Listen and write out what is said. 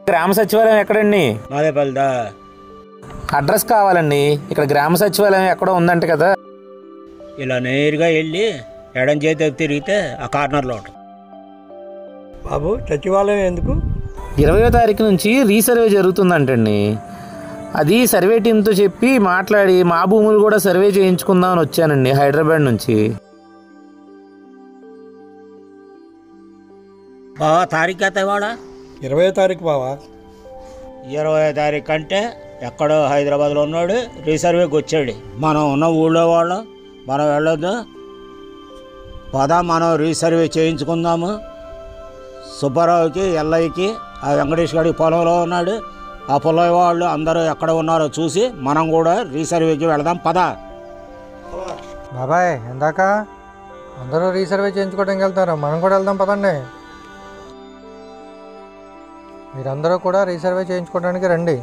గ్రామ సచివాలయం ఎక్కడండి? మాదేపల్లిదా? అడ్రస్ కావాలండి. ఇక్కడ గ్రామ సచివాలయం ఎక్కడో ఉందంట కదా. ఇలా నేరుగా వెళ్ళి ఎడం చేతి తిరిగితే ఆ కార్నర్లో ఉంటుంది. బాబు సచివాలయం ఎందుకు? 20వ తారీఖు నుంచి రీసర్వే జరుగుతుందంటండి. అది సర్వే టీంతో చెప్పి మాట్లాడి మా భూములు కూడా సర్వే చేయించుకుందామని వచ్చానండి హైదరాబాద్ నుంచి. బావా తారీఖు అయితే వాడా 20వ తారీఖు బావా. 20వ తారీఖు అంటే ఎక్కడో హైదరాబాద్లో ఉన్నాడు, రీసర్వేకి వచ్చాడు. మనం ఉన్న ఊళ్ళో వాళ్ళం మనం వెళ్ళొద్దు. పదా మనం రీసర్వే చేయించుకుందాము. సుబ్బారావుకి ఎల్లయ్యకి ఆ వెంకటేష్ గారి పొలంలో ఉన్నాడు. ఆ పొలం వాళ్ళు అందరూ ఎక్కడ ఉన్నారో చూసి మనం కూడా రీసర్వేకి వెళదాం పదా. బాబాయ్ ఎందాక అందరూ రీసర్వే చేయించుకోవడానికి వెళ్తారు, మనం కూడా వెళ్దాం పదండి. మీరందరూ కూడా రీసర్వే చేయించుకోవడానికి రండి.